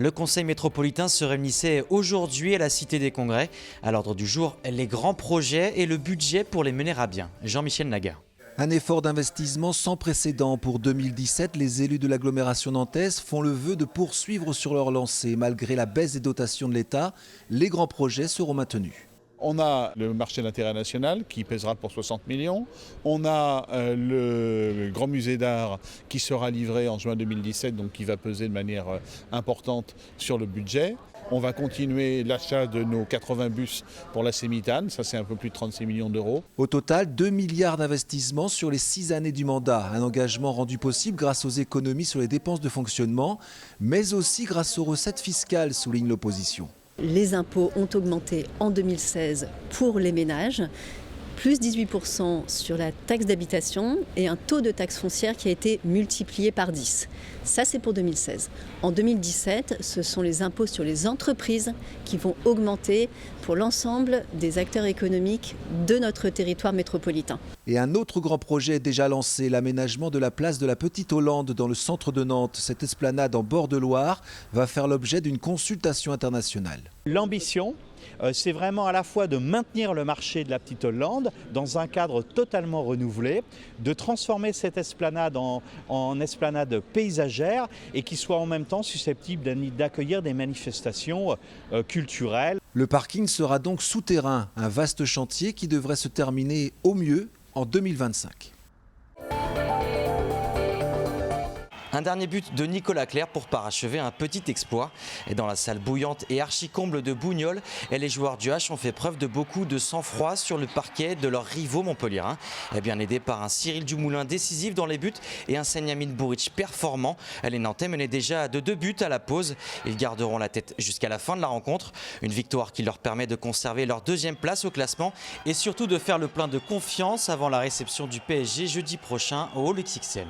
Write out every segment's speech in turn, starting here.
Le conseil métropolitain se réunissait aujourd'hui à la Cité des Congrès. À l'ordre du jour, les grands projets et le budget pour les mener à bien. Jean-Michel Naga. Un effort d'investissement sans précédent pour 2017. Les élus de l'agglomération nantaise font le vœu de poursuivre sur leur lancée. Malgré la baisse des dotations de l'État, les grands projets seront maintenus. On a le marché d'intérêt national qui pèsera pour 60 millions. On a le grand musée d'art qui sera livré en juin 2017, donc qui va peser de manière importante sur le budget. On va continuer l'achat de nos 80 bus pour la Sémitane, ça c'est un peu plus de 36 millions d'euros. Au total, 2 milliards d'investissements sur les 6 années du mandat. Un engagement rendu possible grâce aux économies sur les dépenses de fonctionnement, mais aussi grâce aux recettes fiscales, souligne l'opposition. Les impôts ont augmenté en 2016 pour les ménages, plus 18% sur la taxe d'habitation et un taux de taxe foncière qui a été multiplié par 10. Ça, c'est pour 2016. En 2017, ce sont les impôts sur les entreprises qui vont augmenter pour l'ensemble des acteurs économiques de notre territoire métropolitain. Et un autre grand projet est déjà lancé, l'aménagement de la place de la Petite Hollande dans le centre de Nantes. Cette esplanade en bord de Loire va faire l'objet d'une consultation internationale. L'ambition, c'est vraiment à la fois de maintenir le marché de la Petite Hollande dans un cadre totalement renouvelé, de transformer cette esplanade en esplanade paysagère et qui soit en même temps susceptible d'accueillir des manifestations culturelles. Le parking sera donc souterrain, un vaste chantier qui devrait se terminer au mieux en 2025. Un dernier but de Nicolas Clerc pour parachever un petit exploit. Et dans la salle bouillante et archi-comble de Bougnols, les joueurs du H ont fait preuve de beaucoup de sang-froid sur le parquet de leurs rivaux montpelliérains. Bien aidés par un Cyril Dumoulin décisif dans les buts et un Senyamin Bouric performant, les Nantais menaient déjà de 2 buts à la pause. Ils garderont la tête jusqu'à la fin de la rencontre. Une victoire qui leur permet de conserver leur 2e place au classement et surtout de faire le plein de confiance avant la réception du PSG jeudi prochain au Hall XXL.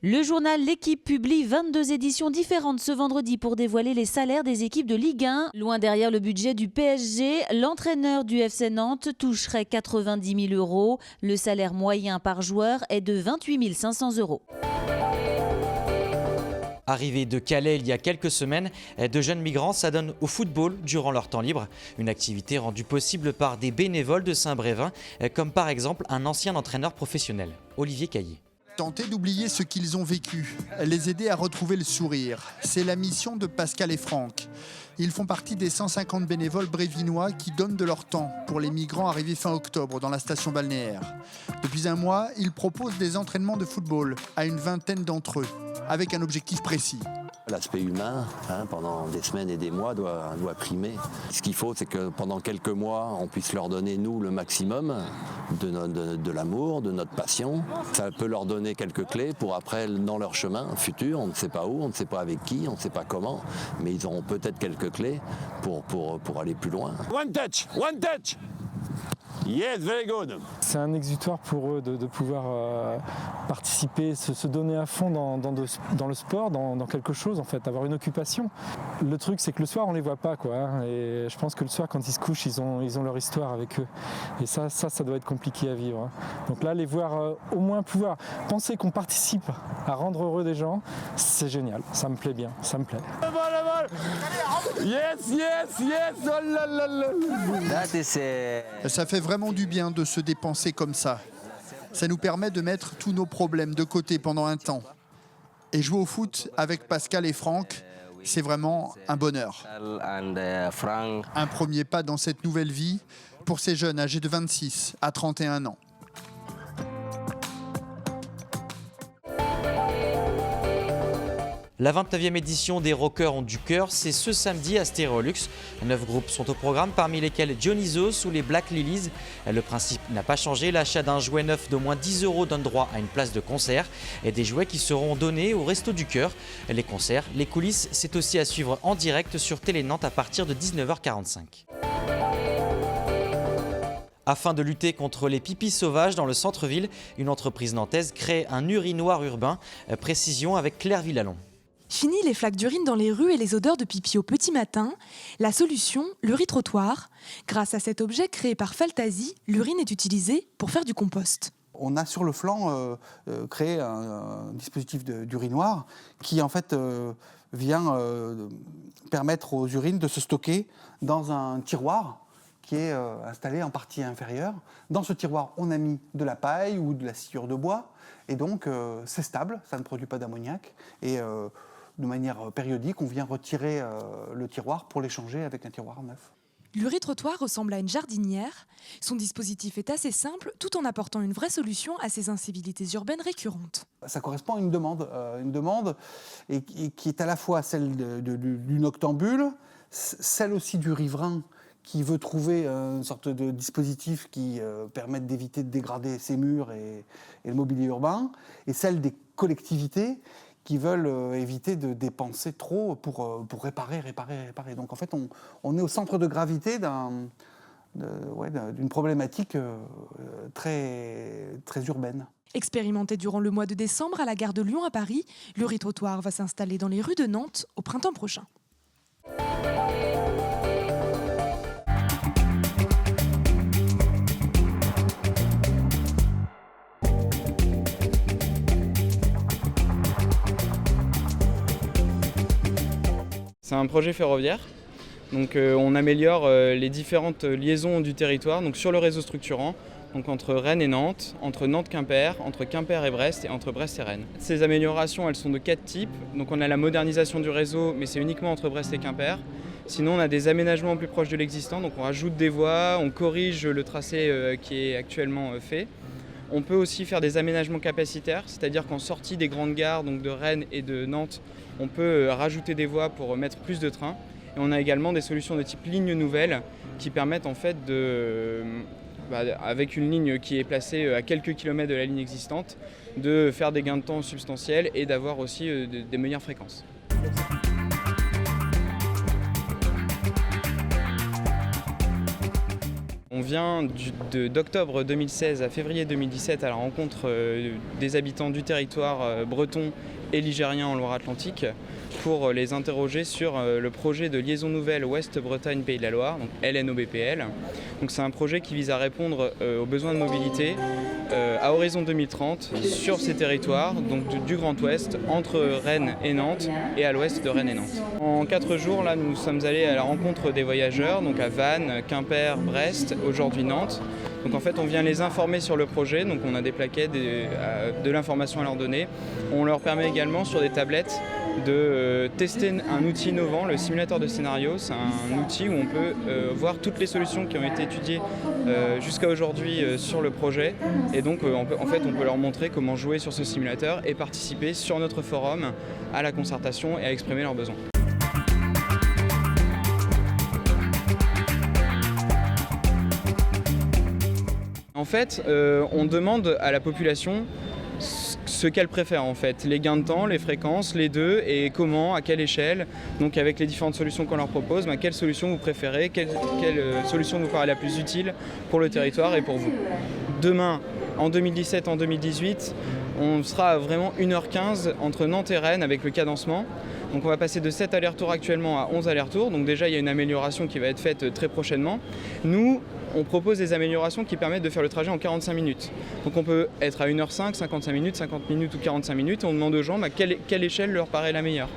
Le journal L'Équipe publie 22 éditions différentes ce vendredi pour dévoiler les salaires des équipes de Ligue 1. Loin derrière le budget du PSG, l'entraîneur du FC Nantes toucherait 90 000 €. Le salaire moyen par joueur est de 28 500 €. Arrivés de Calais il y a quelques semaines, de jeunes migrants s'adonnent au football durant leur temps libre. Une activité rendue possible par des bénévoles de Saint-Brévin, comme par exemple un ancien entraîneur professionnel, Olivier Caillé. Tenter d'oublier ce qu'ils ont vécu, les aider à retrouver le sourire. C'est la mission de Pascal et Franck. Ils font partie des 150 bénévoles brévinois qui donnent de leur temps pour les migrants arrivés fin octobre dans la station balnéaire. Depuis un mois, ils proposent des entraînements de football à une vingtaine d'entre eux, avec un objectif précis. L'aspect humain, pendant des semaines et des mois, doit primer. Ce qu'il faut, c'est que pendant quelques mois, on puisse leur donner, nous, le maximum de l'amour, de notre passion. Ça peut leur donner quelques clés pour après, dans leur chemin futur, on ne sait pas où, on ne sait pas avec qui, on ne sait pas comment, mais ils auront peut-être quelques clés pour aller plus loin. One touch, one touch. Yes, very good. C'est un exutoire pour eux de pouvoir participer, se donner à fond dans le sport, dans quelque chose en fait, avoir une occupation. Le truc c'est que le soir on les voit pas quoi, et je pense que le soir quand ils se couchent ils ont leur histoire avec eux. Et ça doit être compliqué à vivre. Donc là les voir au moins pouvoir penser qu'on participe à rendre heureux des gens, c'est génial, ça me plaît bien, ça me plaît. Yes, yes, yes. Oh là là là. Ça fait vraiment du bien de se dépenser comme ça. Ça nous permet de mettre tous nos problèmes de côté pendant un temps. Et jouer au foot avec Pascal et Franck, c'est vraiment un bonheur. Un premier pas dans cette nouvelle vie pour ces jeunes âgés de 26 à 31 ans. La 29e édition des Rockers ont du cœur, c'est ce samedi à Stéréolux. 9 groupes sont au programme, parmi lesquels Dionysos ou les Black Lilies. Le principe n'a pas changé, l'achat d'un jouet neuf d'au moins 10 € donne droit à une place de concert et des jouets qui seront donnés au Resto du Cœur. Les concerts, les coulisses, c'est aussi à suivre en direct sur Télé Nantes à partir de 19h45. Afin de lutter contre les pipis sauvages dans le centre-ville, une entreprise nantaise crée un urinoir urbain. Précision avec Claire Villalon. Fini les flaques d'urine dans les rues et les odeurs de pipi au petit matin. La solution, le riz-trottoir. Grâce à cet objet créé par Faltasi, l'urine est utilisée pour faire du compost. on a sur le flanc créé un dispositif d'urinoir qui en fait vient permettre aux urines de se stocker dans un tiroir qui est installé en partie inférieure. Dans ce tiroir, on a mis de la paille ou de la sciure de bois, et donc c'est stable, ça ne produit pas d'ammoniac, et de manière périodique, on vient retirer le tiroir pour l'échanger avec un tiroir neuf. L'Uri-trottoir ressemble à une jardinière. Son dispositif est assez simple, tout en apportant une vraie solution à ces incivilités urbaines récurrentes. Ça correspond à une demande et qui est à la fois celle du noctambule, celle aussi du riverain qui veut trouver une sorte de dispositif qui permette d'éviter de dégrader ses murs et le mobilier urbain, et celle des collectivités qui veulent éviter de dépenser trop pour réparer. Donc en fait, on est au centre de gravité d'une problématique très urbaine. Expérimenté durant le mois de décembre à la gare de Lyon à Paris, l'Uri-trottoir va s'installer dans les rues de Nantes au printemps prochain. C'est un projet ferroviaire, donc on améliore les différentes liaisons du territoire donc sur le réseau structurant, donc entre Rennes et Nantes, entre Nantes-Quimper, entre Quimper et Brest et entre Brest et Rennes. Ces améliorations, elles sont de 4 types. Donc on a la modernisation du réseau, mais c'est uniquement entre Brest et Quimper. Sinon on a des aménagements plus proches de l'existant, donc on rajoute des voies, on corrige le tracé qui est actuellement fait. On peut aussi faire des aménagements capacitaires, c'est-à-dire qu'en sortie des grandes gares, donc de Rennes et de Nantes, on peut rajouter des voies pour mettre plus de trains. Et on a également des solutions de type ligne nouvelle qui permettent en fait avec une ligne qui est placée à quelques kilomètres de la ligne existante, de faire des gains de temps substantiels et d'avoir aussi des meilleures fréquences. On vient d'octobre 2016 à février 2017 à la rencontre des habitants du territoire breton et ligérien en Loire-Atlantique pour les interroger sur le projet de liaison nouvelle Ouest-Bretagne-Pays de la Loire, donc LNOBPL. Donc c'est un projet qui vise à répondre aux besoins de mobilité à horizon 2030 sur ces territoires, donc du Grand Ouest, entre Rennes et Nantes et à l'ouest de Rennes et Nantes. En 4 jours, là, nous sommes allés à la rencontre des voyageurs, donc à Vannes, Quimper, Brest, aujourd'hui Nantes. Donc en fait, on vient les informer sur le projet, donc on a des plaquettes, de l'information à leur donner. On leur permet également sur des tablettes de tester un outil innovant, le simulateur de scénario. C'est un outil où on peut voir toutes les solutions qui ont été étudiées jusqu'à aujourd'hui sur le projet. Et donc en fait, on peut leur montrer comment jouer sur ce simulateur et participer sur notre forum à la concertation et à exprimer leurs besoins. En fait, on demande à la population ce qu'elle préfère en fait, les gains de temps, les fréquences, les deux, et comment, à quelle échelle, donc avec les différentes solutions qu'on leur propose, quelle solution vous préférez, quelle solution vous paraît la plus utile pour le territoire et pour vous. Demain, en 2017, en 2018, on sera à vraiment 1h15 entre Nantes et Rennes avec le cadencement. Donc on va passer de 7 allers-retours actuellement à 11 allers-retours, donc déjà il y a une amélioration qui va être faite très prochainement. Nous, on propose des améliorations qui permettent de faire le trajet en 45 minutes. Donc on peut être à 1h05, 55 minutes, 50 minutes ou 45 minutes, et on demande aux gens quelle échelle leur paraît la meilleure.